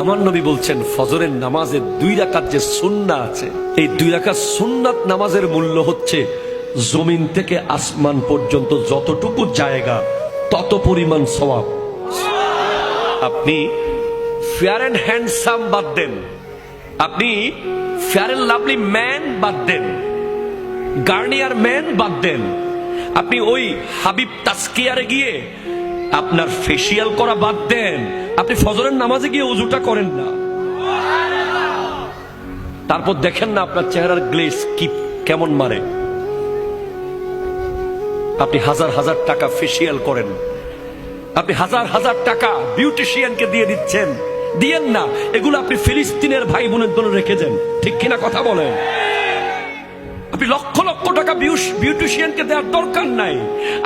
আমার নবী বলছেন ফজরের নামাজের 2 রাকাত যে সুন্নাত আছে, এই 2 রাকাত সুন্নাত নামাজের মূল্য হচ্ছে জমিন থেকে আসমান পর্যন্ত যতটুকু জায়গা তত পরিমাণ সওয়াব। আপনি ফেয়ার অ্যান্ড হ্যান্ডসাম বাদ দেন, আপনি ফেয়ার অ্যান্ড লাভলি ম্যান বাদ দেন, গার্নিয়ার ম্যান বাদ দেন, আপনি ওই হাবিব তাসকিয়ারে গিয়ে আপনার ফেসিয়াল করা বাদ দেন, আপনি ফজরের নামাজে গিয়ে ওযুটা করেন না, তারপর দেখেন না আপনার চেহারার গ্লেজ কি কেমন মারে। আপনি হাজার হাজার টাকা ফেসিয়াল করেন, আপনি হাজার হাজার টাকা বিউটিশিয়ানকে দিয়ে দিচ্ছেন, দিয়েন না, এগুলো আপনি ফিলিস্তিনের ভাই বোনের জন্য রেখে যান, ঠিক কিনা কথা বলেন? আপনি লক্ষ লক্ষ টাকা বিউটিশিয়ানকে দেওয়ার দরকার নাই।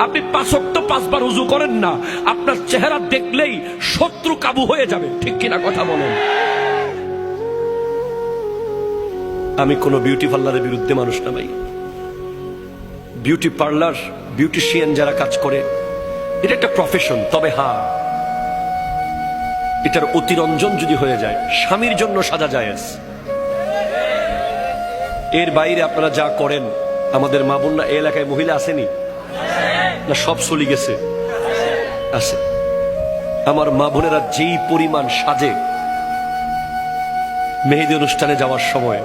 আপনি 5 ওয়াক্ত 5 বার ওযু করেন না, আপনার চেহারা দেখলেই শত্রু কাবু হয়ে যাবে, ঠিক কিনা কথা বলেন? আমি কোন বিউটি পার্লারের বিরুদ্ধে মানুষ না ভাই। বিউটি পার্লার, বিউটিশিয়ান যারা কাজ করে এটা একটা প্রফেশন, তবে হ্যাঁ এটার অতিরঞ্জন যদি হয়ে যায়, স্বামীর জন্য সাজা জায়েজ। এর বাইরে আপনারা যা করেন, আমাদের মা বোনরা এই এলাকায় মহিলা আসেনি না, সব চলে গেছে, আছে। আমার মা বোনেরা যেই পরিমাণ সাজে মেহেদি অনুষ্ঠানে যাওয়ার সময়,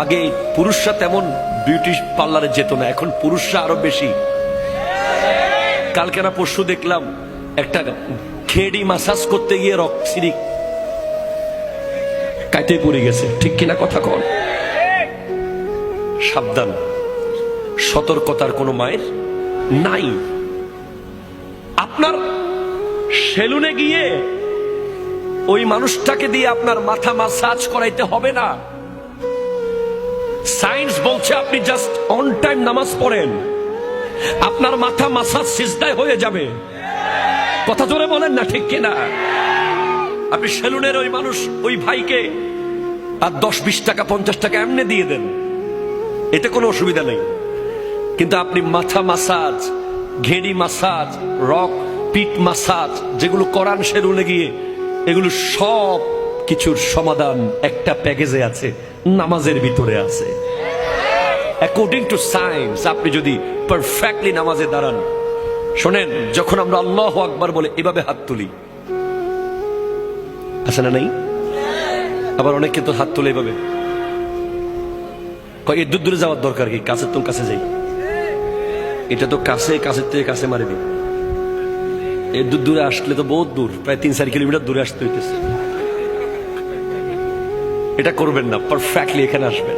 আগে পুরুষরা তেমন বিউটি পার্লারে যেত না, এখন পুরুষরা আরো বেশি। কালকে না পরশু দেখলাম একটা খেড়ি মাসাজ করতে গিয়ে রক্সিরি কাইতে পড়ে গেছে, ঠিক কিনা কথা কন? সাবধান, সতর্কতার কোনো মায়ের নাই। আপনার সেলুনে গিয়ে ওই মানুষটাকে দিয়ে আপনার মাথা মাসাজ করাইতে হবে না। সায়েন্স বলছে আপনি জাস্ট অন টাইম নামাজ পড়েন, আপনার মাথা মাসাজ সিজদায় হয়ে যাবে। কথা জোরে বলেন না, ঠিক কিনা? আপনি সেলুনের ওই মানুষ, ওই ভাইকে আর 10-20 টাকা 50 টাকা এমনি দিয়ে দেন, এতে কোনো অসুবিধা নেই। কিন্তু আপনি মাথা মাসাজ, ঘেড়ি মাসাজ, রক পিঠ মাসাজ যেগুলো করান সেলুনে গিয়ে, এগুলো সব কিছুর সমাধান একটা প্যাকেজে আছে, নামাজের ভিতরে আছে। অ্যাকর্ডিং টু সায়েন্স আপনি যদি পারফেক্টলি নামাজে দাঁড়ান, শোনেন, যখন আমরা আল্লাহু আকবার বলে এভাবে হাত তুলি, আছে না নাই? আবার অনেকে তো হাত তুলে এভাবে, এর দূর দূরে যাওয়ার দরকার কি, কাছের তো কাছে যাই, এটা তো কাছে, কাছের থেকে কাছে মারে দিই, এর দূর দূরে আসলে তো বহুত দূর, প্রায় 3-4 কিলোমিটার দূরে আসতে হইতেছে। এটা করবেন না, পারফেক্টলি এখানে আসবেন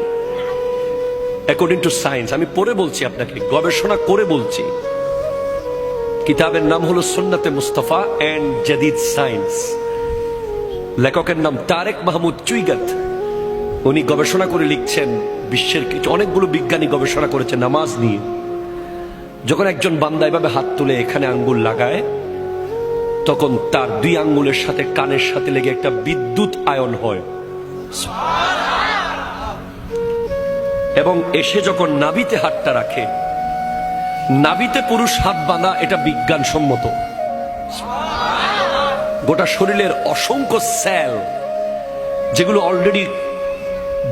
অ্যাকর্ডিং টু সায়েন্স। আমি পড়ে বলছি আপনাকে, গবেষণা করে বলছি। কিতাবের নাম হলো সুন্নাতে মুস্তাফা এন্ড জাদিদ সায়েন্স, লেখকের নাম তারেক মাহমুদ চুইগাত। উনি গবেষণা করে লিখছেন, বিশ্বের কিছু অনেকগুলো বিজ্ঞানী গবেষণা করেছে নামাজ নিয়ে। যখন একজন বান্দা এভাবে হাত তুলে এখানে আঙ্গুল লাগায়, তখন তার 2 আঙ্গুলের সাথে কানের সাথে লেগে একটা বিদ্যুৎ আয়ন হয়, এবং এসে যখন নাভিতে হাতটা রাখে, নাভিতে পুরুষ হাত বাঁধা, এটা বিজ্ঞানসম্মত। গোটা শরীরের অসংখ্য সেল যেগুলো অলরেডি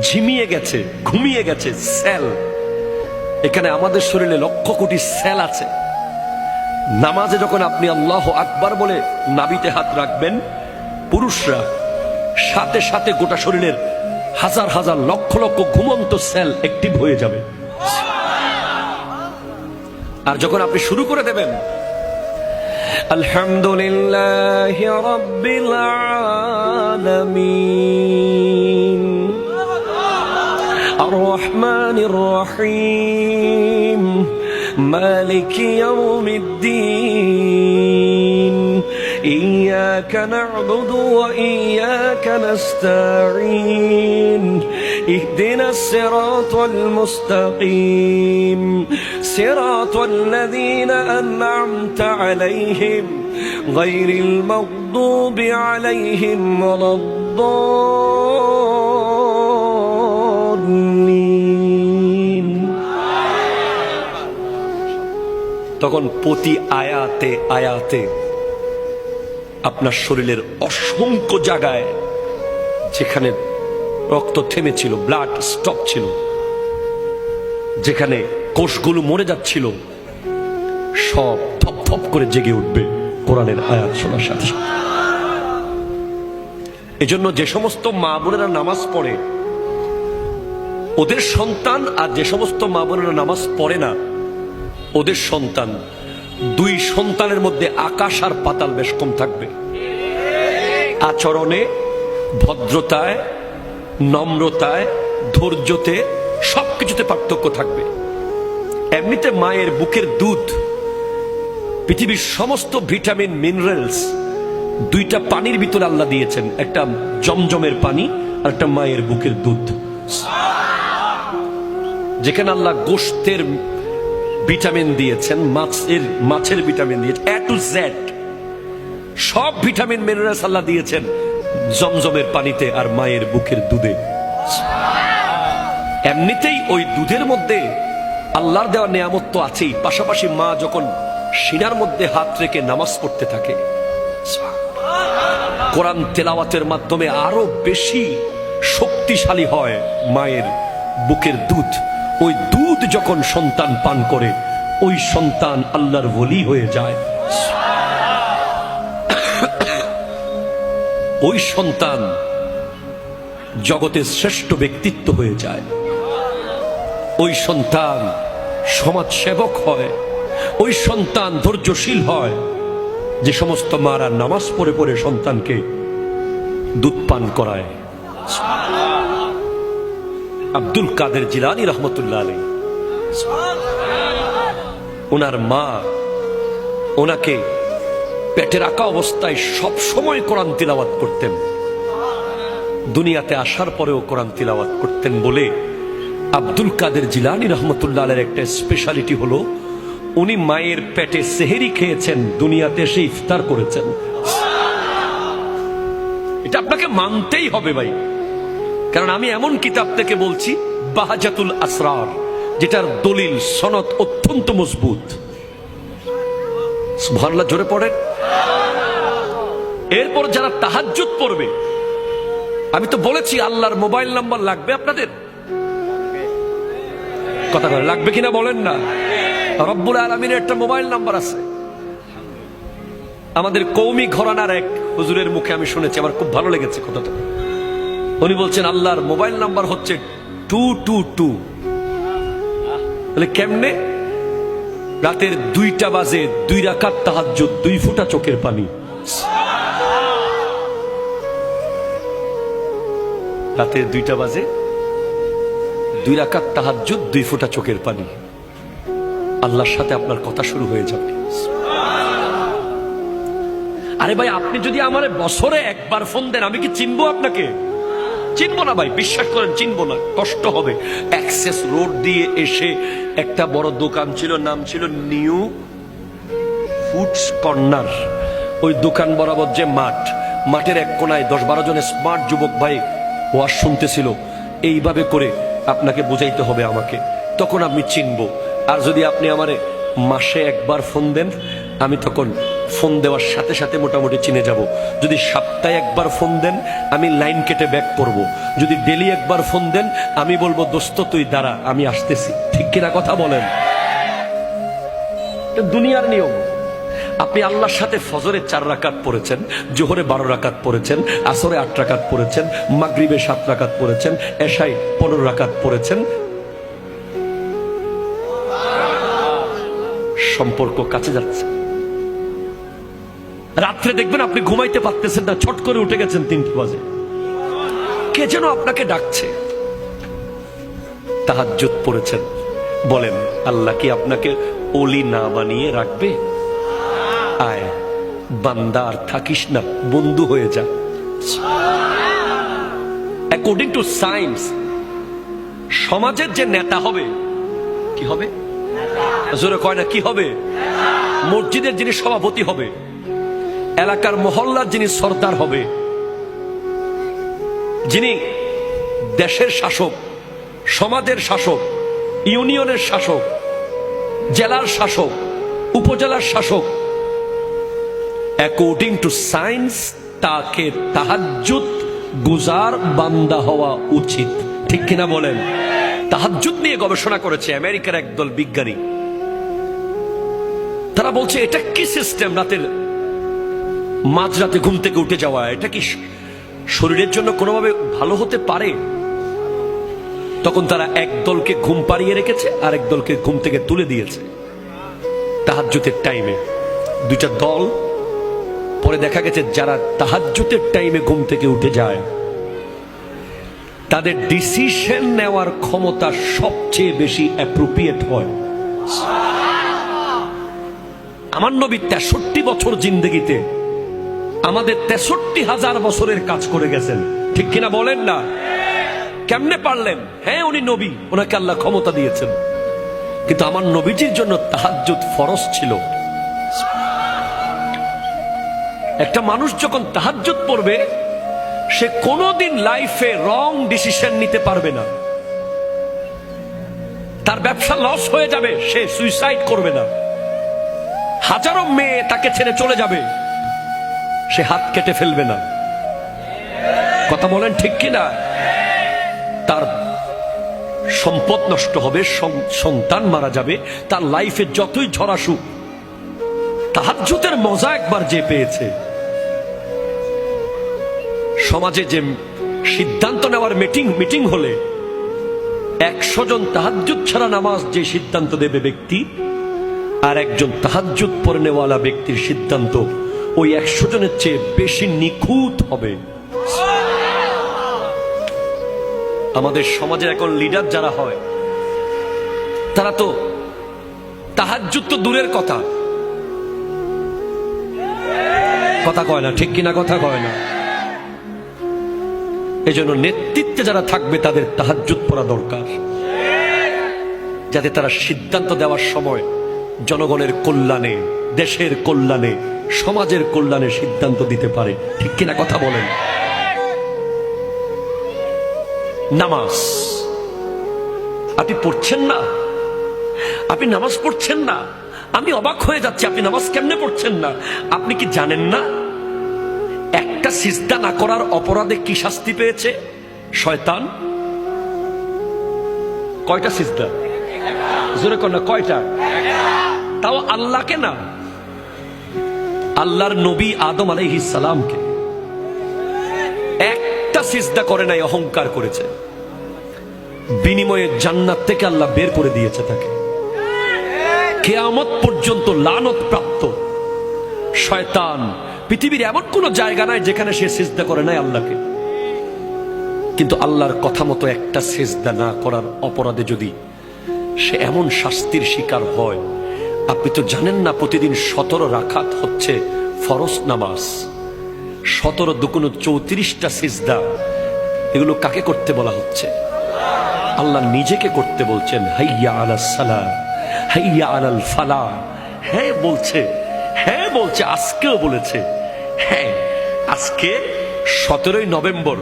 ঝিমিয়ে গেছে, ঘুমিয়ে গেছে সেল, এখানে আমাদের শরীরে লক্ষ কোটি সেল আছে। নামাজে যখন আপনি আল্লাহু আকবার বলে নাভিতে হাত রাখবেন, পুরুষরা সাথে সাথে গোটা শরীরের হাজার হাজার লক্ষ লক্ষ ঘুমন্ত সেল অ্যাক্টিভ হয়ে যাবে। আর যখন আপনি শুরু করে দেবেন আলহামদুলিল্লাহি রাব্বিল আলামিন আর রহমানির রহিম মালিকি ইয়াউমিদ্দিন إياك نعبد وإياك نستعين اهدنا الصراط المستقيم صراط الذين أنعمت عليهم غير المغضوب عليهم ولا الضالين। তখন প্রতি আয়াতে আয়াতে আপনার শরীরের অসংখ্য জায়গায় যেখানে রক্ত থেমেছিল, ব্লাড স্টপ ছিল, যেখানে কোষগুলো মরে যাচ্ছিল, সব থপ থপ করে জেগে উঠবে কোরআনের আয়াত শোনার সাথে সাথে। এজন্য যে সমস্ত মা বোনেরা নামাজ পড়ে ওদের সন্তান, আর যে সমস্ত মা বোনেরা নামাজ পড়ে না ওদের সন্তান, দুই সন্তানের মধ্যে আকাশ আর পাতাল বেশ কম থাকবে। আচরণে, ভদ্রতায়, নম্রতায়, ধৈর্যতে, সবকিছুতে পার্থক্য থাকবে। এমনিতে মায়ের বুকের দুধ, পৃথিবীর সমস্ত ভিটামিন মিনারেলস দুইটা পানির ভিতরে আল্লাহ দিয়েছেন, একটা জমজমের পানি আর একটা মায়ের বুকের দুধ। যেখানে আল্লাহ গোশতের ভিটামিন দিয়েছেন, মাছের ভিটামিন দিয়েছেন, এ টু জেড সব ভিটামিন মিনারেলস আল্লাহ দিয়েছেন জমজমের পানিতে আর মায়ের বুকের দুধে। এমনিতেই ওই দুধের মধ্যে আল্লাহর দেওয়া নিয়ামত তো আছেই, পাশাপাশি মা যখন সিনার মধ্যে হাত রেখে নামাজ পড়তে থাকে, কোরআন তেলাওয়াতের মাধ্যমে আরো বেশি শক্তিশালী হয় মায়ের বুকের দুধ। ওই দুধ যখন সন্তান পান করে ওই সন্তান আল্লাহর ওলি হয়ে যায়। ওই সন্তান জগতের শ্রেষ্ঠ ব্যক্তিত্ব হয়ে যায়। ওই সন্তান সমাজ সেবক হয়। ওই সন্তান ধৈর্যশীল হয়। যে সমস্ত মারা নামাজ পড়ে পড়ে সন্তানকে দুধ পান করায়। আব্দুল কাদের জিলানী রহমতুল্লাহ আলাইহি, ওনার মা ওনাকে পেটে রাখা অবস্থায় সব সময় কোরআন তিলাওয়াত করতেন। দুনিয়াতে আসার পরেও কোরআন তিলাওয়াত করতেন বলে আব্দুল কাদের জিলানী রহমতুল্লাহ আলাইহির একটা স্পেশালিটি হলো উনি মায়ের পেটে সেহেরি খেয়েছেন, দুনিয়াতে এসে ইফতার করেছেন। এটা আপনাকে মানতেই হবে ভাই, কারণ আমি এমন কিতাব থেকে বলছি বাহাজাতুল আসরার, যেটার দলিল সনদ অত্যন্ত মজবুত। সুবহানাল্লাহ জোরে পড়েন। এরপর যারা তাহাজ্জুদ পড়বে, আমি তো বলেছি আল্লাহর মোবাইল নাম্বার লাগবে আপনাদের, কথা বলে লাগবে কিনা বলেন না। রব্বুল আলামিনের একটা মোবাইল নাম্বার আছে। আমাদের কওমি ঘরানার এক হুজুরের মুখে আমি শুনেছি, আমার খুব ভালো লেগেছে কথাটা। উনি বলছেন আল্লাহর মোবাইল নাম্বার হচ্ছে 222। বলে কেমনে? রাতের 2টা বাজে 2 রাকাত তাহাজ্জুদ, 2 ফোঁটা চোখের পানি। রাতের 2টা বাজে 2 রাকাত তাহাজ্জুদ, 2 ফোঁটা চোখের পানি। আল্লাহর সাথে আপনার কথা শুরু হয়ে যাবে। আরে ভাই, আপনি যদি আমার বছরে একবার ফোন দেন আমি কি চিনবো আপনাকে? চিনবো না ভাই, বিশ্বাস করেন চিনবো না, কষ্ট হবে। অ্যাক্সেস রোড দিয়ে এসে একটা বড় দোকান ছিল, নাম ছিল নিউ ফুডস কর্নার। ওই দোকান বরাবর যে মাঠ, মাঠের এক কোনায় 10-12 জন স্মার্ট যুবক ভাই ওয়াজ শুনতেছিল। এইভাবে করে আপনাকে বুঝাইতে হবে আমাকে, তখন আমি চিনবো। আর যদি আপনি আমারে মাসে একবার ফোন দেন, আমি তখন ফোন দেওয়ার সাথে সাথে মোটামুটি চিনে যাব। যদি সপ্তাহে একবার ফোন দেন, আমি লাইন কেটে ব্যাক করব। যদি ডেলি একবার ফোন দেন, আমি বলবো দোস্ত তুই দাঁড়া, আমি আসতেছি। ঠিক কিনা কথা বলেন? দুনিয়ার নিয়ম। আপনি আল্লাহর সাথে ফজরে 4 রাকাত পড়েছেন, জোহরে 12 রাকাত পড়েছেন, আসরে 8 রাকাত পড়েছেন, মাগরিবে 7 রাকাত পড়েছেন, এশায় 15 রাকাত পড়েছেন। সম্পর্ক কাছে যাচ্ছে। রাত্রে দেখবেন আপনি ঘুমাইতে পারতেছেন না, ছট করে উঠে গেছেন 3টা বাজে, কে যেন আপনাকে ডাকছে। তাহাজ্জুদ পড়েছেন, বলেন আল্লাহ কি আপনাকে ওলি না বানিয়ে রাখবে? আয় বান্দা, আর থাকিস না, বন্ধু হয়ে যা। অ্যাকর্ডিং টু সায়েন্স, সমাজের যে নেতা হবে, কি হবে? জোরে কয় না, কি হবে? মসজিদের যিনি সভাপতি হবে, এলাকার মহল্লার যিনি সর্দার হবে, যিনি দেশের শাসক, সমাজের শাসক, ইউনিয়নের শাসক, জেলার শাসক, উপজেলার শাসক, অ্যাকর্ডিং টু সায়েন্স তাকে তাহাজ্জুদ গুজার বান্দা হওয়া উচিত, ঠিক কিনা বলেন? তাহাজ্জুদ নিয়ে গবেষণা করেছে আমেরিকার একদল বিজ্ঞানী। তারা বলছে এটা কি সিস্টেম, রাতের মাঝরাতে ঘুম থেকে উঠে যাওয়া, এটা কি শরীরের জন্য কোনোভাবে ভালো হতে পারে? তখন তারা এক দলকে ঘুম পাড়িয়ে রেখেছে আর এক দলকে ঘুম থেকে তুলে দিয়েছে তাহাজ্জুদের টাইমে, দুইটা দল। পরে দেখা গেছে যারা তাহাজ্জুদের টাইমে ঘুম থেকে উঠে যায় তাদের ডিসিশন নেওয়ার ক্ষমতা সবচেয়ে বেশি অ্যাপ্রোপ্রিয়েট হয়। আমার নবী 63 বছর জিন্দেগিতে আমাদের 63,000 বছরের কাজ করে গেছেন, ঠিক কিনা বলেন না? কেমনে পারলেন? হ্যাঁ, উনি নবী, ওনাকে আল্লাহ ক্ষমতা দিয়েছেন, কিন্তু আমার নবীজির জন্য তাহাজ্জুদ ফরজ ছিল। একটা মানুষ যখন তাহাজ্জুদ পড়বে সে কোনোদিন লাইফে রং ডিসিশন নিতে পারবে না। তার ব্যবসা লস হয়ে যাবে, সে সুইসাইড করবে না। হাজারো মেয়ে তাকে ছেড়ে চলে যাবে, সে হাত কেটে ফেলবে না। কথা বলেন ঠিক কিনা? তার সম্পদ নষ্ট হবে, সন্তান মারা যাবে, তার লাইফে যতই ঝড় আসুক, তাহাজ্জুদের মজা একবার যে পেয়েছে। সমাজে যে সিদ্ধান্ত নেওয়ার মিটিং হলে 100 জন তাহাজ্জুদ ছাড়া নামাজ যে সিদ্ধান্ত দেবে ব্যক্তি, আর একজন তাহাজ্জুদ পড়নেওয়ালা ব্যক্তির সিদ্ধান্ত ওই 100 জনের চেয়ে বেশি নিখুঁত হবে। আমাদের সমাজে এখন লিডার যারা হয় তারা তো তাহাজ্জুদ তো দূরের কথা, কথা কয় না, ঠিক কিনা? কথা কয় না। এজন্য নেতৃত্বে যারা থাকবে তাদের তাহাজ্জুদ পড়া দরকার, যাতে তারা সিদ্ধান্ত দেওয়ার সময় জনগণের কল্যাণে, দেশের কল্যাণে, সমাজের কল্যাণে সিদ্ধান্ত দিতে পারে, ঠিক কিনা? কথা বলেন। নামাজ আপনি পড়ছেন না, আপনি নামাজ পড়ছেন না, আমি অবাক হয়ে যাচ্ছি। আপনি নামাজ কেমনে পড়ছেন না? আপনি কি জানেন না একটা সিজদা না করার অপরাধে কি শাস্তি পেয়েছে শয়তান? কয়টা সিজদা? জোরে কর না, কয়টা? তাও আল্লাহকে না, আল্লাহর নবী আদম আলাইহিস সালামকে। একটা সিজদা করে নাই, অহংকার করেছে, বিনিময়ে জান্নাত থেকে আল্লাহ বের করে দিয়েছে তাকে। কিয়ামত পর্যন্ত লানত প্রাপ্ত শয়তান। পৃথিবীর এমন কোন জায়গা নাই যেখানে সে সিজদা করে নাই আল্লাহকে, কিন্তু আল্লাহর কথা মতো একটা সিজদা না করার অপরাধে যদি সে এমন শাস্তির শিকার হয়, আপনি তো জানেন না প্রতিদিন 17 রাকাত হচ্ছে ফরজ নামাজ, 17 দুগুণ 34টা সিজদা। এগুলো কাকে করতে বলা হচ্ছে? আল্লাহ নিজেকে করতে বলছেন। হাইয়া আলাস সালাহ, হাইয়া আলাল ফালাহ। হ্যাঁ বলছে, হ্যাঁ বলছে, আজকেও বলেছে। হ্যাঁ, আজকে 17ই নভেম্বর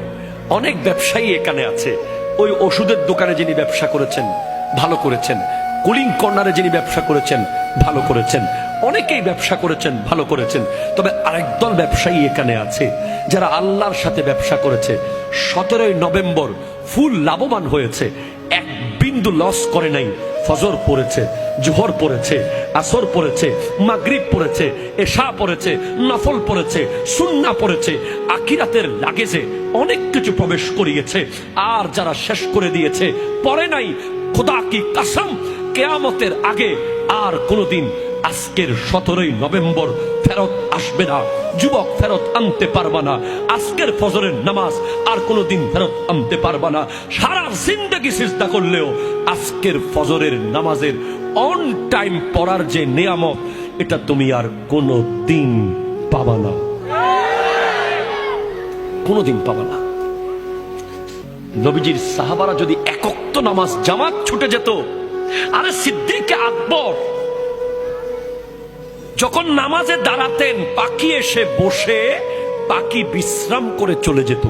অনেক ব্যবসায়ী এখানে আছে। ওই ওষুধের দোকানে যিনি ব্যবসা করেছেন ভালো করেছেন, কুলিং কর্নারে যিনি ব্যবসা করেছেন ভালো করেছেন, অনেকেই ব্যবসা করেছেন ভালো করেছেন। তবে আরেক দল ব্যবসায়ী এখানে আছে যারা আল্লাহর সাথে ব্যবসা করেছে, 17ই নভেম্বর ফুল লাভবান হয়েছে, এক বিন্দু লস করে নাই। ফজর পড়েছে, জোহর পড়েছে, আসর পড়েছে, মাগরিব পড়েছে, এশা পড়েছে, নফল পড়েছে, সুন্নাহ পড়েছে, আখিরাতের লাগেজে অনেক কিছু প্রবেশ করিয়েছে। আর যারা শেষ করে দিয়েছে, পড়ে নাই, খোদা কি কসম, কিয়ামতের আগে আর কোনোদিন আজকের 17ই নভেম্বর ফেরত আসবে না। যুবক ফেরত আনতে পারবা না আজকের ফজরের নামাজ, আর কোনোদিন ফেরত আনতে পারবা না। সারা জিন্দেগি সিজদা করলেও আজকের ফজরের নামাজের অন টাইম পড়ার যে নিয়ামত, এটা তুমি আর কোনোদিন পাবা না, কোনোদিন পাবা না। নবীজির সাহাবারা যদি এক ওয়াক্ত নামাজ জামাত ছুটে যেত, আরে সিদ্দিক আকবর যখন নামাজে দাঁড়াতেন, পাখি এসে বসে পাখি বিশ্রাম করে চলে যেত।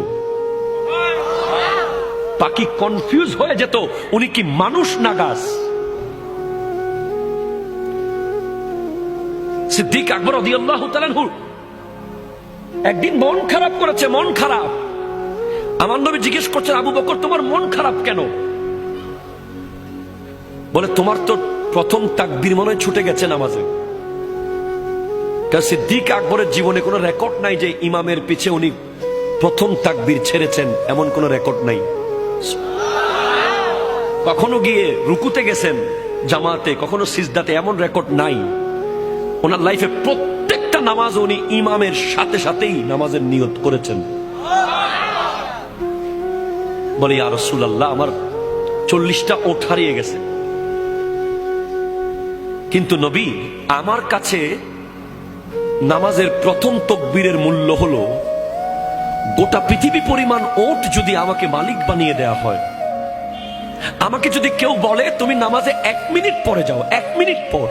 পাখি কনফিউজ হয়ে যেত, উনি কি মানুষ না গাছ? সিদ্দিক আকবর রাদিয়াল্লাহু তাআলা আনহু একদিন মন খারাপ করেছে, মন খারাপ। আমার নবী জিজ্ঞেস করছেন, আবু বকর তোমার মন খারাপ কেন? বলে তোমার তো প্রথম তাকবীর মনে হয় ছুটে গেছে নামাজে। সিদ্দিক আকবরের জীবনে কোনো রেকর্ড নাই যে ইমামের পিছে উনি প্রথম তাকবীর ছেড়েছেন, এমন কোন রেকর্ড নাই। কখনো গিয়ে রুকুতে গেছেন জামাতে, কখনো সিজদাতে, এমন রেকর্ড নাই। ওনার লাইফে প্রত্যেকটা নামাজ উনি ইমামের সাথে সাথেই নামাজের নিয়ত করেছেন। বলে ইয়া রাসূলুল্লাহ, আমার 40টা ওঠ হারিয়ে গেছে, কিন্তু নবী আমার কাছে নামাজের প্রথম তাকবীরের মূল্য হলো গোটা পৃথিবী পরিমাণ ওট যদি আমাকে মালিক বানিয়ে দেয়া হয়। আমাকে যদি কেউ বলে তুমি নামাজে 1 মিনিট পরে যাও, 1 মিনিট পর,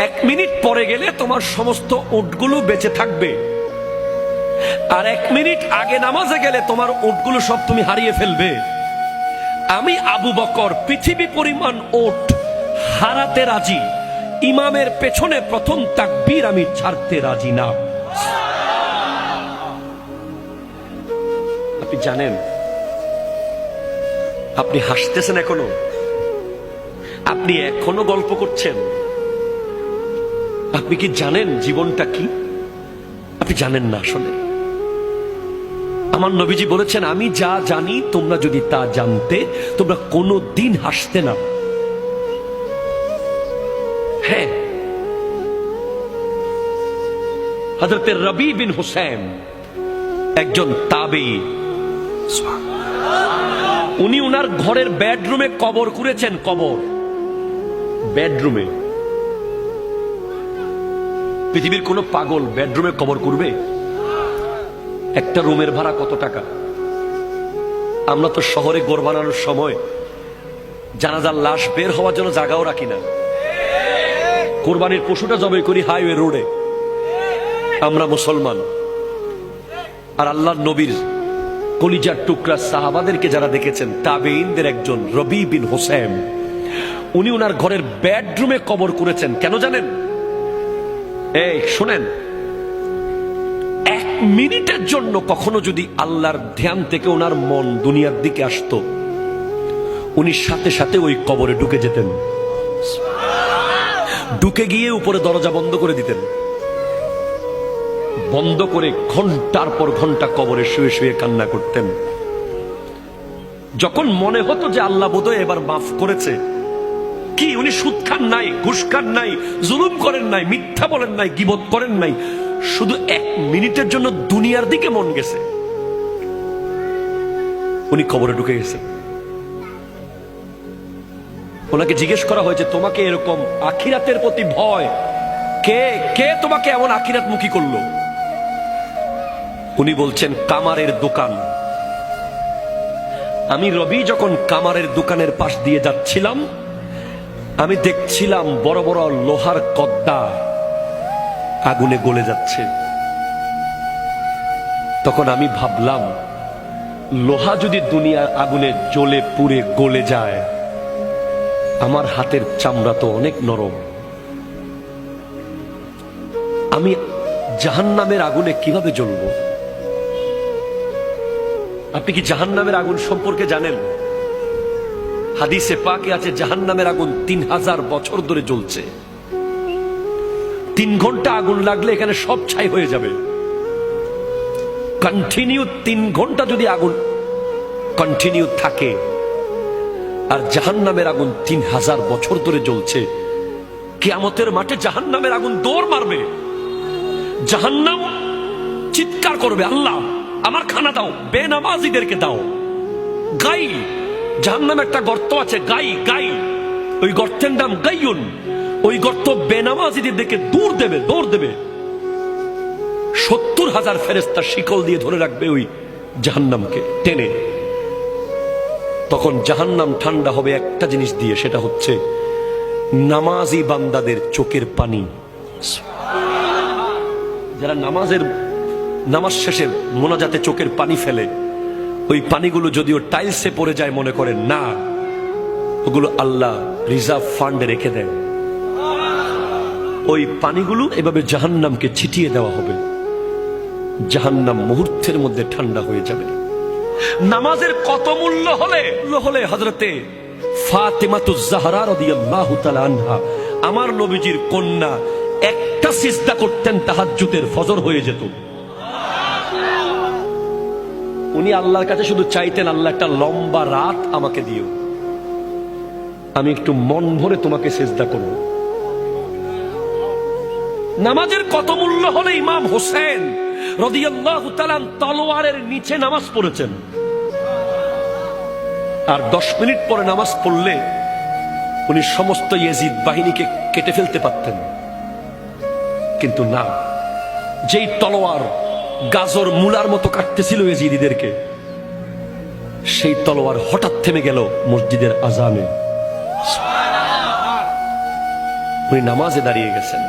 1 মিনিট পরে গেলে তোমার সমস্ত ওটগুলো বেঁচে থাকবে, আর 1 মিনিট আগে নামাজে গেলে তোমার ওটগুলো সব তুমি হারিয়ে ফেলবে। আমি আবু বকর পৃথিবী পরিমাণ ওট হারাতে রাজি, ইমামের পেছনে প্রথম তাকবীর আমি ছাড়তে রাজি না। আপনি জানেন, আপনি হাসতেছেন এখনো, আপনি এখনো গল্প করছেন। আপনি কি জানেন জীবনটা কি? আপনি জানেন না আসলে। আমার নবীজি বলেছেন, আমি যা জানি তোমরা যদি তা জানতে তোমরা কোনো দিন হাসতে না। হ্যাঁ, হযরত রবি বিন হুসাইন একজন তাবেঈ, উনি উনার ঘরের বেডরুমে কবর করেছেন। কবর বেডরুমে। পৃথিবীর কোন পাগল বেডরুমে কবর করবে? একটা রুমের ভাড়া কত টাকা? আমরা তো শহরে ঘর বানানোর সময় জানাজার লাশ বের হওয়ার জন্য জায়গাও রাখি না। কোরবানির পশুটা জবাই করি হাইওয়ে রোডে। আমরা মুসলমান। আর আল্লাহর নবীর কলিজার টুকরা সাহাবাদেরকে যারা দেখেছেন, তাবেঈনদের একজন রবি বিন হুসাইন, উনি ওনার ঘরের বেডরুমে কবর করেছেন। কেন জানেন? এই শুনেন, 1 মিনিটের জন্য কখনো যদি আল্লাহর ধ্যান থেকে ওনার মন দুনিয়ার দিকে আসতো, উনি সাথে সাথে ওই কবরে ঢুকে যেতেন। ঢুকে গিয়ে উপরে দরজা বন্ধ করে দিতেন, বন্ধ করে ঘন্টার পর ঘন্টা কবরে শুয়ে শুয়ে কান্না করতেন। যখন মনে হতো যে আল্লাহ বোধহয় এবার মাফ করেছে, কি উনি সুদ খান নাই, ঘুষ খান নাই, জুলুম করেন নাই, মিথ্যা বলেন নাই, গীবত করেন নাই, শুধু 1 মিনিটের জন্য দুনিয়ার দিকে মন গেছে, উনি কবরে ঢুকে গেছেন। ওনাকে জিজ্ঞেস করা হয়েছে, তোমাকে এরকম আখিরাতের প্রতি ভয়, কে কে তোমাকে এমন আখিরাত মুখী করলো? উনি বলছেন, কামারের দোকান। আমি রবি যখন কামারের দোকানের পাশ দিয়ে যাচ্ছিলাম, আমি দেখছিলাম বড় বড় লোহার কদ্দা আগুনে গলে যাচ্ছে। তখন আমি ভাবলাম, লোহা যদি দুনিয়ার আগুনে জ্বলে পুড়ে গলে যায়, আমার হাতের চামড়া তো অনেক নরম, আমি জাহান্নামের আগুনে কিভাবে জ্বলবো? আপনি কি জাহান্নামের আগুন সম্পর্কে জানেন? হাদিসে পাকে আছে, জাহান্নামের আগুন 3000 বছর ধরে জ্বলছে। 3 ঘন্টা আগুন লাগলে এখানে সব ছাই হয়ে যাবে। কন্টিনিউ 3 ঘন্টা যদি আগুন কন্টিনিউ থাকে, আর জাহান্নামের আগুন 3000 বছর ধরে জ্বলছে, কিয়ামতের মাঠে জাহান্নামের আগুন দৌড় মারবে। জাহান্নাম চিৎকার করবে, আল্লাহ আমার খানা দাও, বেনামাজিদেরকে দাও। গাই, জাহান্নামে একটা গর্ত আছে, গাই গাই, ওই গর্তের নাম গাইয়ুন। ওই গর্ত বেনামাজিদের দিকে দৌড় দেবে, দৌড় দেবে। 70,000 ফেরেশতা শিকল দিয়ে ধরে রাখবে ওই জাহান্নামকে টেনে। তখন জাহান্নাম ঠান্ডা হবে একটা জিনিস দিয়ে, সেটা হচ্ছে নামাজি বান্দাদের চোখের পানি। যারা নামাজ শেষে মোনাজাতে চোখের পানি ফেলে, ওই পানিগুলো যদিও টাইলসে পড়ে যায় মনে করেন না, ওগুলো আল্লাহ রিজার্ভ ফান্ডে রেখে দেয়। ওই পানিগুলো এভাবে জাহান্নামকে ছিটিয়ে দেওয়া হবে। জাহান্নাম মুহূর্তের মধ্যে ঠান্ডা হয়ে যাবে। নামাজের কত মূল্য হলে হযরতে ফাতেমাতুজ জাহরা রাদিয়াল্লাহু তাআলা আনহা আমার নবীজির কন্যা একটা সিজদা করতেন তাহাজ্জুদের ফজর হয়ে যেত। উনি আল্লাহর কাছে শুধু চাইতেন, আল্লাহ একটা লম্বা রাত আমাকে দিও, আমি একটু মন ভরে তোমাকে সিজদা করব। নামাজের কত মূল্য হলে ইমাম হোসেন রাদিয়াল্লাহু তাআলা তলোয়ারের নিচে নামাজ পড়েছেন, আর 10 মিনিট পরে নামাজ পড়লে উনি সমস্ত ইয়াজিদ বাহিনীকে কেটে ফেলতে পারতেন। কিন্তু না, যেই তলোয়ার গাজর মূলার মতো কাটতেছিল ইয়াজিদিদেরকে, সেই তলোয়ার হঠাৎ থেমে গেল মসজিদের আজানে। উনি নামাজে দাঁড়িয়ে গেছেন।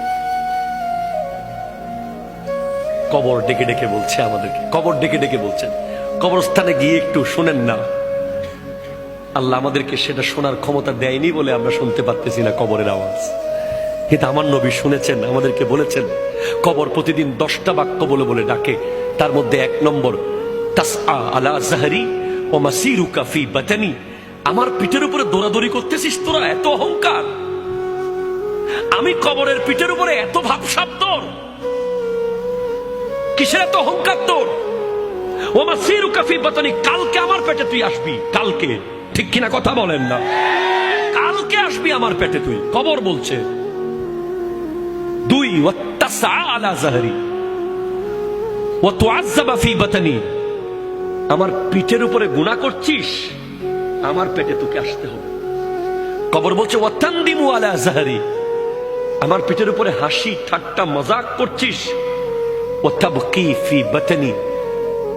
কবর ডেকে ডেকে বলছে আমাদেরকে, কবর ডেকে ডেকে বলছেন, কবরস্থানে গিয়ে একটু শোনেন না। আল্লাহ আমাদেরকে সেটা শোনার ক্ষমতা দেয়নি বলে আমরা শুনতে পারতেছি না কবরের আওয়াজ। কিন্তু আমার নবী শুনেছেন, আমাদেরকে বলেছেন কবর প্রতিদিন 10টা বাক্য বলে বলে ডাকে। তার মধ্যে 1 নম্বর, তাসআ আলা জাহরি ওয়া মাসিরুকা ফি বাতানি। আমার পিঠের উপরে দৌড়াদৌড়ি করতেছিস তোরা, এত অহংকার। আমি কবরের পিঠের উপরে এত ভাবসাব তোর, কিসের এত অহংকার তোর? ওয়া মাসিরুকা ফি বাতানি, কালকে আমার পেটে তুই আসবি, কালকে। ঠিক কিনা কথা বলেন না? কালকে আসবি আমার পেটে তুই, কবর বলছে। 2, ওয়াত্তাসআ আলা জাহরি ওয়া তুআজ্জাবা ফি বাতানি। আমার পিঠের উপরে গুনাহ করছিস, আমার পেটে তোকে আসতে হবে। কবর বলছে ওয়াতানদিমু আলা জাহরি, আমার পিঠের উপরে হাসি ঠাট্টা মজাক করছিস। ওয়াতাবকি ফি বাতানি,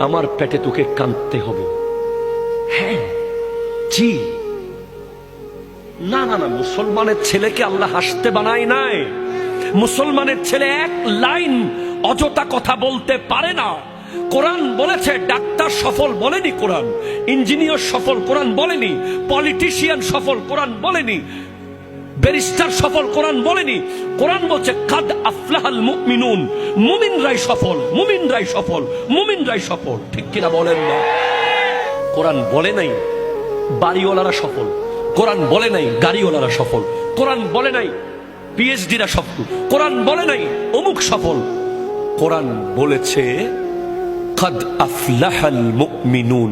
আমার পেটে তোকে কাঁদতে হবে। হ্যাঁ, জি, না না না, মুসলমানের ছেলেকে আল্লাহ হাসতে বানায় নাই। মুসলমানের ছেলে এক লাইন অযথা কথা বলতে পারে না। কোরআন বলেছে ডাক্তার সফল বলেনি, কোরআন ইঞ্জিনিয়ার সফল কোরআন বলেনি, পলিটিশিয়ান সফল কোরআন বলেনি, ব্যারিস্টার সফল কোরআন বলেনি। কোরআন বলছে কাদ আফলাহাল মুমিনুন, মুমিনরাই সফল, মুমিনরাই সফল, মুমিনরাই সফল। ঠিক কিনা বলেন না? কোরআন বলে নাই বাড়িওয়ালারা সফল, কোরআন বলে নাই গাড়িওয়ালারা সফল, কোরআন বলে নাই পিএইচডিরা সফল, কোরআন বলে নাই অমুক সফল। কোরআন বলেছে কাদ আফলাহাল মুমিনুন,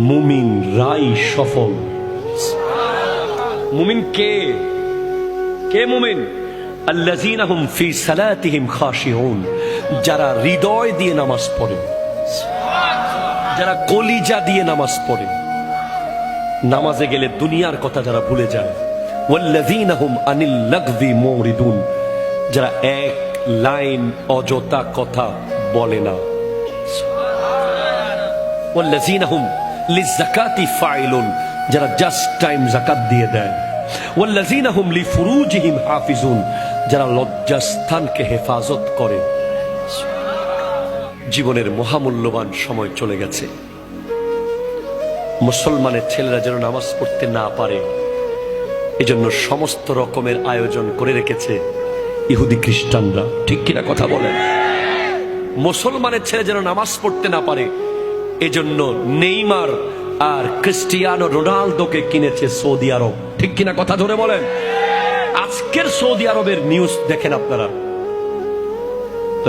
মুমিনরাই সফল। মুমিন কে? কে মুমিন? আল্লাযীনা হুম ফি সালাতিহিম খাশিউন, যারা হৃদয় দিয়ে নামাজ পড়ে, যারা কলিজা দিয়ে নামাজ পড়ে, নামাজে গেলে দুনিয়ার কথা যারা ভুলে যায়। ওয়াল্লাযীনা হুম আনিল লাগযি মুরিদুন, যারা এক লাইন অযথা কথা বলে না। ওয়াল্লাযীনা হুম লিযাকাতি ফাইলুন, যারা জাস্ট টাইম যাকাত দিয়ে দেয়। ওয়াল্লাযীনা হুম লিফুরুজিহিম হাফিজুন, যারা লজ্জাস্থানকে হেফাজত করে। জীবনের মহামূল্যবান সময় চলে গেছে। মুসলমানের ছেলেরা যেন নামাজ পড়তে না পারে, এজন্য সমস্ত রকমের আয়োজন করে রেখেছে ইহুদি খ্রিস্টানরা। ঠিক কিনা কথা বলেন? মুসলমানের ছেলে যেন নামাজ পড়তে না পারে, এজন্য নেইমার আর ক্রিস্টিয়ানো রোনালদোকে কিনেছে সৌদি আরব। ঠিক কিনা কথা ধরে বলেন? আজকের সৌদি আরবের নিউজ দেখেন আপনারা,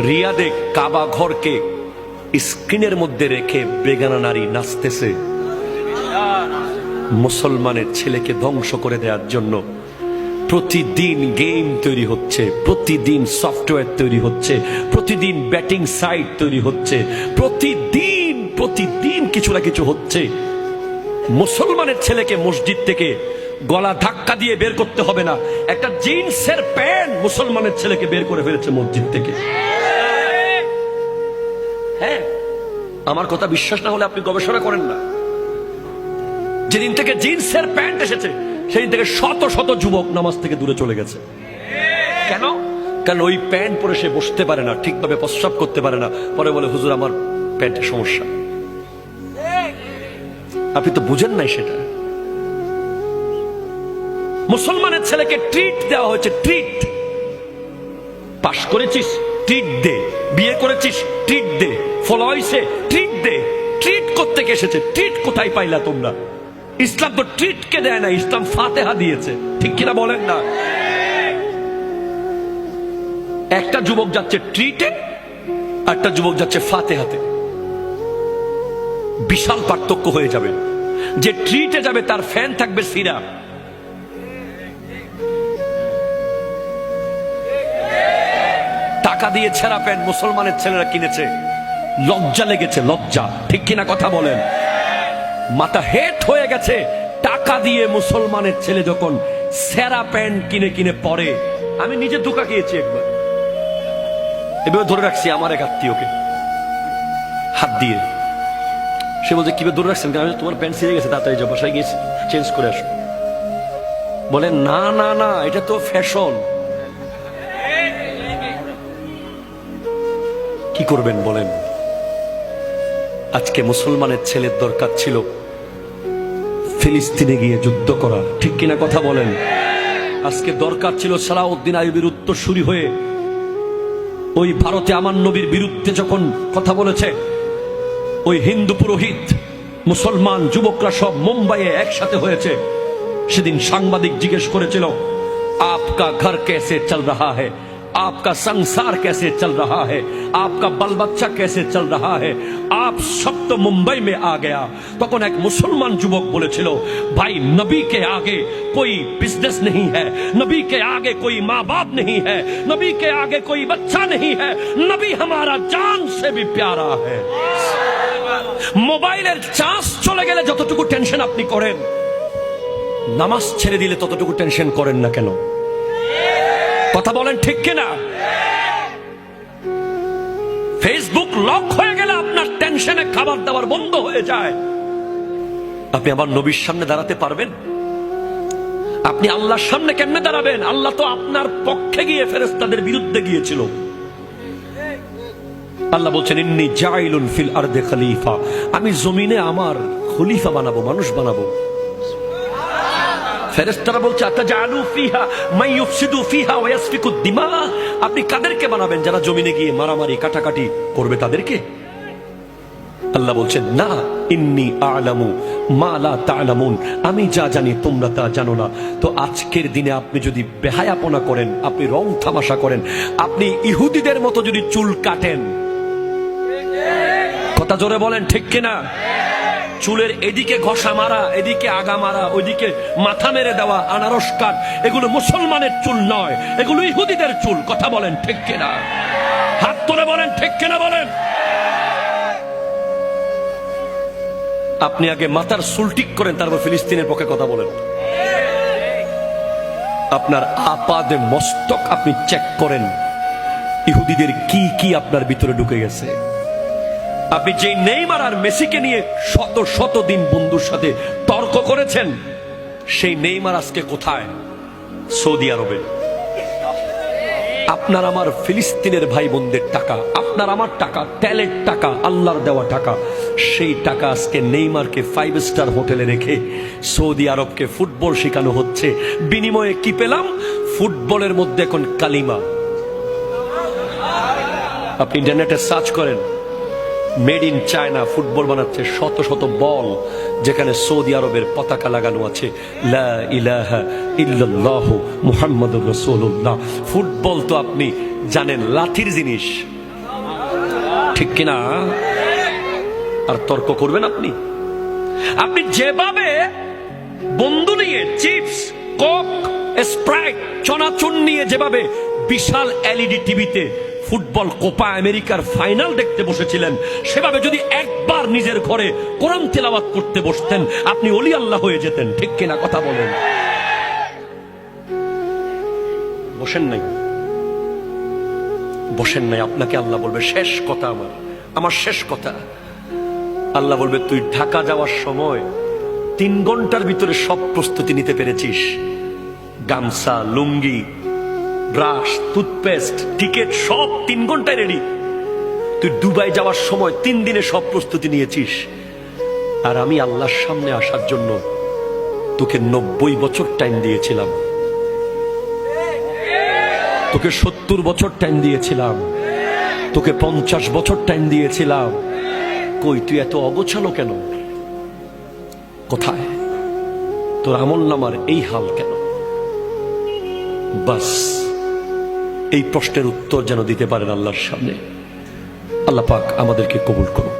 রিয়াদে কাবা ঘরকে স্ক্রিনের মধ্যে রেখে বেগানা নারী নাচতেছে। মুসলমানের ছেলেকে ধ্বংস করে দেওয়ার জন্য প্রতিদিন গেম তৈরি হচ্ছে, প্রতিদিন সফটওয়্যার তৈরি হচ্ছে, প্রতিদিন ব্যাটিং সাইট তৈরি হচ্ছে, প্রতিদিন প্রতিদিন কিছু না কিছু হচ্ছে। মুসলমানের ছেলেকে মসজিদ থেকে গলা ধাক্কা দিয়ে বের করতে হবে না, একটা জিন্সের প্যান্ট মুসলমানের ছেলেকে বের করে ফেলেছে মসজিদ থেকে। হ্যাঁ, আমার কথা বিশ্বাস না হলে আপনি গবেষণা করেন না। যেদিন থেকে জিন্সের প্যান্ট এসেছে সেদিন থেকে শত শত যুবক নামাজ থেকে দূরে চলে গেছে। কেন? কারণ ওই প্যান্ট পরে সে বসতে পারে না, ঠিকভাবে প্রস্রাব করতে পারে না, পরে বলে হুজুর আমার প্যান্টের সমস্যা। আপনি তো বুঝেন নাই সেটা। মুসলমানের ছেলেকে ট্রিট দেওয়া হয়েছে, ট্রিট। পাশ করেছিস, ট্রিট দে। বিয়ে করেছিস ট্রিট দে, ফলো হইছে ট্রিট দে। ট্রিট করতে এসেছে, ট্রিট কোথায় পাইলা তোমরা? ইসলাম তো ট্রিটকে দেয় না, ইসলাম ফাতেহা দিয়েছে, ঠিক কিনা বলেন না? একটা যুবক যাচ্ছে ট্রিটে, একটা যুবক যাচ্ছে ফাতেহাতে। বিশাল পার্থক্য হয়ে যাবে। যে ট্রিটে যাবে তার ফ্যান থাকবে সিরা, টাকা দিয়ে ছেঁড়া প্যান্ট মুসলমানের ছেলেরা কিনেছে, লজ্জা লেগেছে, লজ্জা, ঠিক কিনা কথা বলেন? মাথা হেট হয়ে গেছে। টাকা দিয়ে মুসলমানের ছেলে যখন ছেঁড়া প্যান্ট কিনে কিনে পরে, আমি নিজে ধোকা খেয়েছি একবার, এভাবে ধরে রাখছি আমার এক আত্মীয়কে হাত দিয়ে। সে বলছে কিভাবে ধরে রাখছেন? তোমার প্যান্ট ছিঁড়ে গেছে, তাড়াতাড়ি যাও, বাসায় গিয়ে চেঞ্জ করে আসো। বলে না না না, এটা তো ফ্যাশন। কি করবেন বলেন? আজকে মুসলমানের ছেলের দরকার ছিল ফিলিস্তিনে গিয়ে যুদ্ধ করা, ঠিক কিনা কথা বলেন? আজকে দরকার ছিল সালাউদ্দিন আইয়ুবের উত্তরসূরি হয়ে ওই ভারতে আমার নবীর বিরুদ্ধে যখন কথা বলেছে, ওই হিন্দু পুরোহিত মুসলমান যুবকরা সব মুম্বাইয়ে একসাথে হয়েছে। সেদিন সাংবাদিক জিজ্ঞেস করেছিল, আপকা ঘর कैसे चल रहा है, आपका संसार कैसे चल रहा है, आपका बाल बच्चा कैसे चल रहा है, आप सब तो मुंबई में आ गया। তখন এক মুসলমান যুবক বলেছিল, भाई नबी के आगे कोई बिजनेस नहीं है, नबी के आगे कोई माँ बाप नहीं है, नबी के आगे कोई बच्चा नहीं है, नबी हमारा जान से भी प्यारा है। মোবাইলের চার্জ চলে গেলে যতটুকু টেনশন আপনি করেন, নামাজ ছেড়ে দিলে ততটুকু টেনশন করেন না কেন? কথা বলেন ঠিক কিনা? ফেসবুক লক হয়ে গেলে আপনার টেনশনে খাবার দাবার বন্ধ হয়ে যায়। আপনি আবার নবীর সামনে দাঁড়াতে পারবেন? আপনি আল্লাহর সামনে কেমনে দাঁড়াবেন? আল্লাহ তো আপনার পক্ষে গিয়ে ফেরেশতাদের বিরুদ্ধে গিয়েছিল। আল্লাহ বলছেন, ইন্নী জাইলুন ফিল আরদে খলিফা, আমি জমিনে আমার খলিফা বানাবো, মানুষ বানাবো। ফেরেশতারা বলছে, আতাজালু ফিহা মান ইউফসিদু ফিহা ওয়া ইয়াসফিকু দিমা, আপনি কাদেরকে বানাবেন যারা জমিনে গিয়ে মারামারি কাটাকাটি করবে তাদেরকে? আল্লাহ বলছেন, না, ইন্নী আ'লামু মা লা তা'লামুন, আমি যা জানি তোমরা তা জানো না। তো আজকের দিনে আপনি যদি বেহায়াপনা করেন, আপনি রং তামাশা করেন, আপনি ইহুদিদের মতো যদি চুল কাটেন, কথা জোরে বলেন ঠিক কিনা? চুলের এদিকে ঘষা মারা, এদিকে আগা মারা, ওইদিকে মাথা মেরে দেওয়া, আনারস কাট, এগুলো মুসলমানের চুল নয়, এগুলো ইহুদিদের চুল। কথা বলেন ঠিক কিনা? হাত তুলে বলেন ঠিক কিনা বলেন। আপনি আগে মাথার চুল ঠিক করেন, তারপর ফিলিস্তিনের পক্ষে কথা বলেন। আপনার আপাদে মস্তক আপনি চেক করেন, ইহুদিদের কি কি আপনার ভিতরে ঢুকে গেছে। আপনি যে নেইমার আর মেসিকে নিয়ে শত শত দিন বন্ধুর সাথে তর্ক করেছেন, সেই নেইমার আজকে কোথায়? সৌদি আরবে। আপনার আমার ফিলিস্তিনের ভাই বোনদের টাকা, আপনার আমার টাকা, তেলের টাকা, আল্লাহর দেওয়া টাকা, সেই টাকা আজকে নেইমারকে 5 স্টার হোটেলে রেখে সৌদি আরবকে ফুটবল শেখানো হচ্ছে। বিনিময়ে কি পেলাম? ফুটবলের মধ্যে এখন কালিমা। আপনি ইন্টারনেটে সার্চ করেন, মেড ইন চায়না ফুটবল বানাচ্ছে, শত শত বল যেখানে সৌদি আরবের পতাকা লাগানো আছে, লা ইলাহা ইল্লাল্লাহু মুহাম্মাদুর রাসূলুল্লাহ। ফুটবল তো আপনি জানেন লাঠির জিনিস, ঠিক কিনা? আর তর্ক করবেন আপনি? আপনি যেভাবে বন্ধু নিয়ে চিপস, কোক, স্প্রাইট, চনাচুর নিয়ে যেভাবে বিশাল এলইডি টিভিতে ফুটবল কোপা আমেরিকার ফাইনাল দেখতে বসেছিলেন, সেভাবে যদি একবার নিজের ঘরে কোরআন তেলাওয়াত করতে বসতেন, আপনি ওলি আল্লাহ হয়ে যেতেন, ঠিক কিনা? কথা বলেন। বসেন নাই, বসেন নাই। আপনাকে আল্লাহ বলবে, শেষ কথা আমার শেষ কথা। আল্লাহ বলবে, তুই ঢাকা যাওয়ার সময় 3 ঘন্টার ভিতরে সব প্রস্তুতি নিতে পেরেছিস, গামছা, লুঙ্গি, ব্রাশ, টুথপেস্ট, টিকেট সব 3 ঘন্টায় রেডি। তুই দুবাই যাওয়ার সময় 3 দিনে সব প্রস্তুতি নিয়েছিস। আর আমি আল্লাহর সামনে আসার জন্য তোকে 90 বছর টাইম দিয়েছিলাম, তোকে 70 বছর টাইম দিয়েছিলাম, তোকে 50 বছর টাইম দিয়েছিলাম, কই তুই এত অগোছালো কেন? কোথায় তোর আমল নামার এই হাল কেন? বাস এই প্রশ্নের উত্তর যেন দিতে পারেন আল্লাহর সামনে। আল্লাহ পাক আমাদেরকে কবুল করুন।